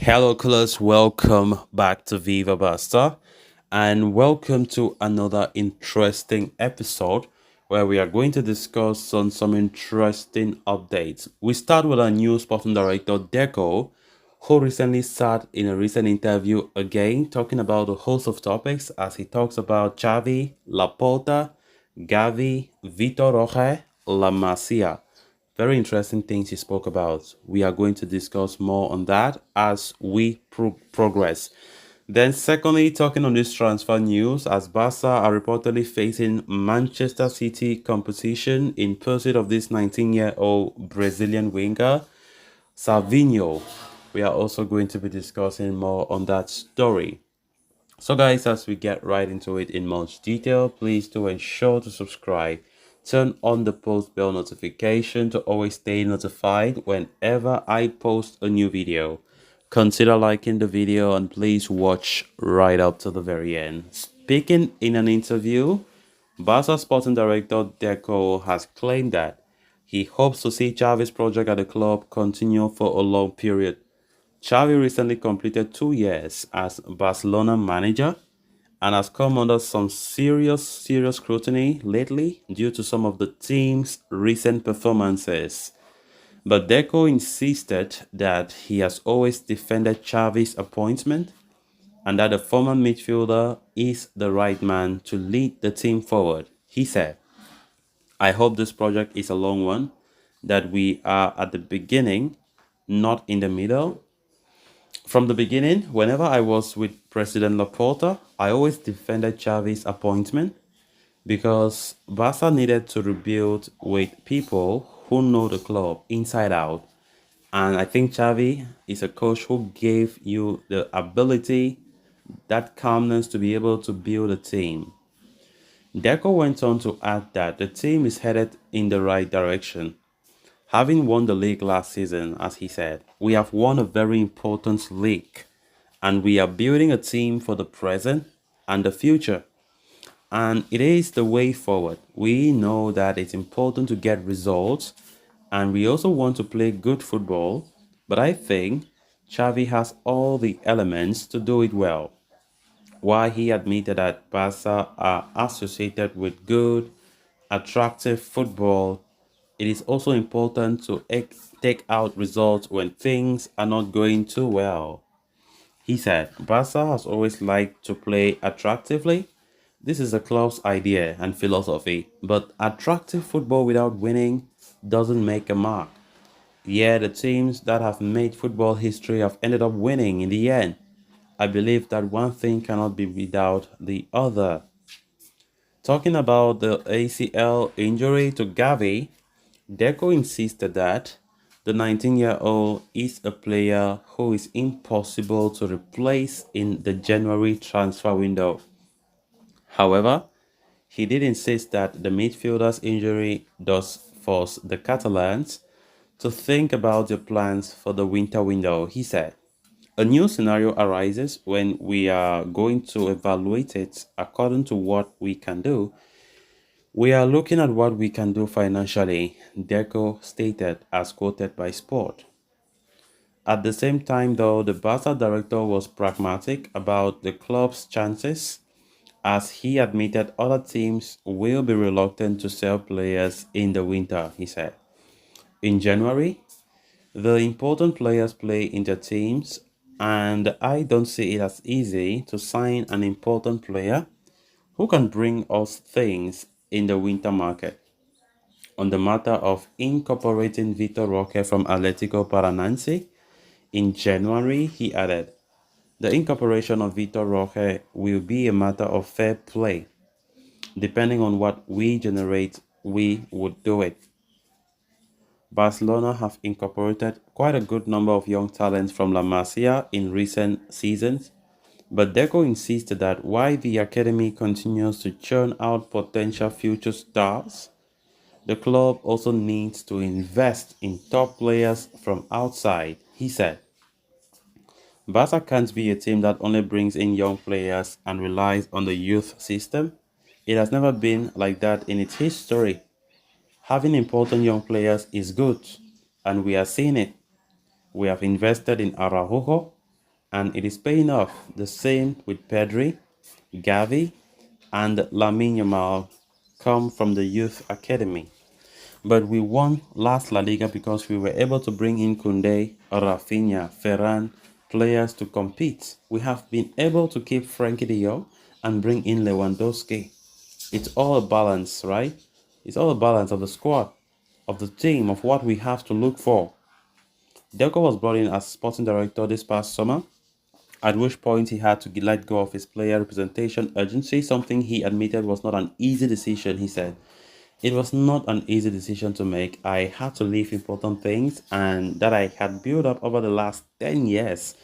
Hello, colors. Welcome back to Viva Basta, and welcome to another interesting episode where we are going to discuss on some interesting updates. We start with our new sporting director, Deco, who recently sat in a recent interview again talking about a host of topics as he talks about Xavi, Laporta, Gavi, Vitor Roque, La Masia. Very interesting things he spoke about. We are going to discuss more on that as we progress. Then, secondly, talking on this transfer news, as Barca are reportedly facing Manchester City competition in pursuit of this 19-year-old Brazilian winger, Savinho. We are also going to be discussing more on that story. So guys, as we get right into it in much detail, please do ensure to subscribe. Turn on the post bell notification to always stay notified whenever I post a new video. Consider liking the video and please watch right up to the very end. Speaking in an interview, Barca sporting director Deco has claimed that he hopes to see Xavi's project at the club continue for a long period. Xavi recently completed 2 years as Barcelona manager and has come under some serious scrutiny lately due to some of the team's recent performances. But Deco insisted that he has always defended Xavi's appointment and that the former midfielder is the right man to lead the team forward. He said, I hope this project is a long one, that we are at the beginning, not in the middle. From the beginning, whenever I was with President Laporta, I always defended Xavi's appointment because Barca needed to rebuild with people who know the club inside out. And I think Xavi is a coach who gave you the ability, that calmness to be able to build a team. Deco went on to add that the team is headed in the right direction. Having won the league last season, as he said, we have won a very important league and we are building a team for the present and the future. And it is the way forward. We know that it's important to get results and we also want to play good football. But I think Xavi has all the elements to do it well. While he admitted that Barca are associated with good, attractive football, it is also important to take out results when things are not going too well. He said, Barca has always liked to play attractively. This is the club's idea and philosophy, but attractive football without winning doesn't make a mark. Yeah, the teams that have made football history have ended up winning in the end. I believe that one thing cannot be without the other. Talking about the ACL injury to Gavi, Deco insisted that the 19-year-old is a player who is impossible to replace in the January transfer window. However, he did insist that the midfielder's injury does force the Catalans to think about their plans for the winter window. He said, a new scenario arises when we are going to evaluate it according to what we can do. We are looking at what we can do financially, Deco stated as quoted by Sport. At the same time, though, the Barca director was pragmatic about the club's chances, as he admitted other teams will be reluctant to sell players in the winter, he said. In January, the important players play in their teams, and I don't see it as easy to sign an important player who can bring us things in the winter market. On the matter of incorporating Vitor Roque from Atletico Paranaense in January, he added, the incorporation of Vitor Roque will be a matter of fair play. Depending on what we generate, we would do it. Barcelona have incorporated quite a good number of young talents from La Masia in recent seasons, but Deco insisted that while the academy continues to churn out potential future stars, the club also needs to invest in top players from outside, he said. Barca can't be a team that only brings in young players and relies on the youth system. It has never been like that in its history. Having important young players is good, and we are seeing it. We have invested in Araujo, and it is paying off. The same with Pedri, Gavi, and Lamine Yamal come from the youth academy. But we won last La Liga because we were able to bring in Koundé, Rafinha, Ferran, players to compete. We have been able to keep Frankie de Jong and bring in Lewandowski. It's all a balance, right? It's all a balance of the squad, of the team, of what we have to look for. Deco was brought in as sporting director this past summer, at which point he had to let go of his player representation urgency, something he admitted was not an easy decision, he said. It was not an easy decision to make. I had to leave important things and that I had built up over the last 10 years.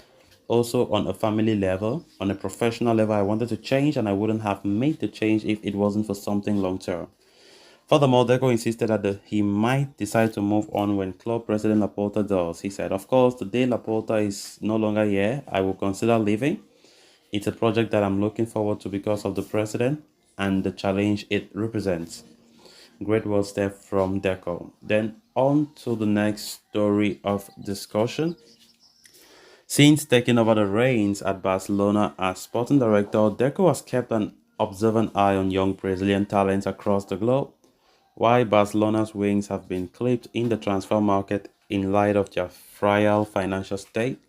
Also, on a family level, on a professional level, I wanted to change and I wouldn't have made the change if it wasn't for something long term. Furthermore, Deco insisted that he might decide to move on when club president Laporta does. He said, of course, the day Laporta is no longer here, I will consider leaving. It's a project that I'm looking forward to because of the president and the challenge it represents. Great words there from Deco. Then on to the next story of discussion. Since taking over the reins at Barcelona as sporting director, Deco has kept an observant eye on young Brazilian talents across the globe. While Barcelona's wings have been clipped in the transfer market in light of their frail financial state,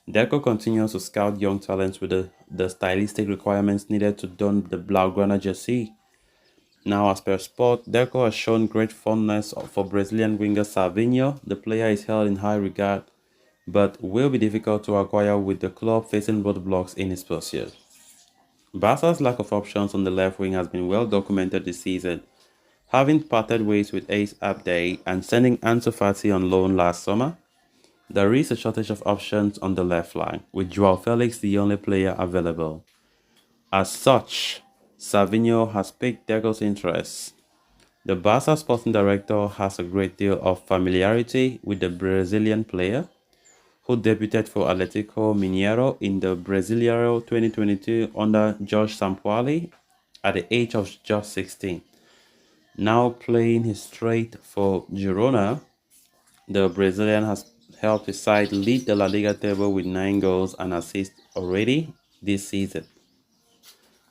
Deco continues to scout young talents with the stylistic requirements needed to don the Blaugrana jersey. Now, as per Sport, Deco has shown great fondness for Brazilian winger Savinho. The player is held in high regard, but will be difficult to acquire with the club facing roadblocks in his pursuit. Barca's lack of options on the left wing has been well documented this season, having parted ways with Ace Abday and sending Ansu Fati on loan last summer. There is a shortage of options on the left line, with Joao Felix the only player available. As such, Savinho has piqued Deco's interest. The Barca sporting director has a great deal of familiarity with the Brazilian player, who debuted for Atlético Mineiro in the Brasileiro 2022 under Jorge Sampaoli at the age of just 16. Now playing his straight for Girona, the Brazilian has helped his side lead the La Liga table with 9 goals and assists already this season.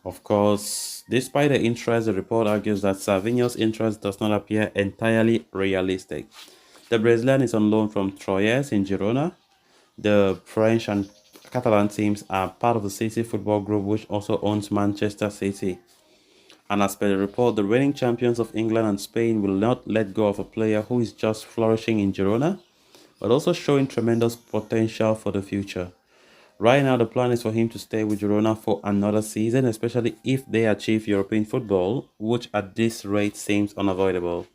Of course, despite the interest, the report argues that Savinho's interest does not appear entirely realistic. The Brazilian is on loan from Troyes in Girona. The French and Catalan teams are part of the City Football Group, which also owns Manchester City. And as per the report, the reigning champions of England and Spain will not let go of a player who is just flourishing in Girona, but also showing tremendous potential for the future. Right now, the plan is for him to stay with Girona for another season, especially if they achieve European football, which at this rate seems unavoidable.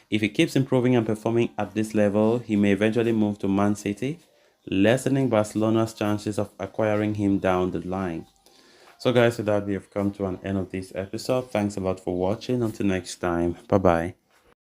If he keeps improving and performing at this level, he may eventually move to Man City, lessening Barcelona's chances of acquiring him down the line. So guys, with that, we have come to an end of this episode. Thanks a lot for watching. Until next time, bye bye.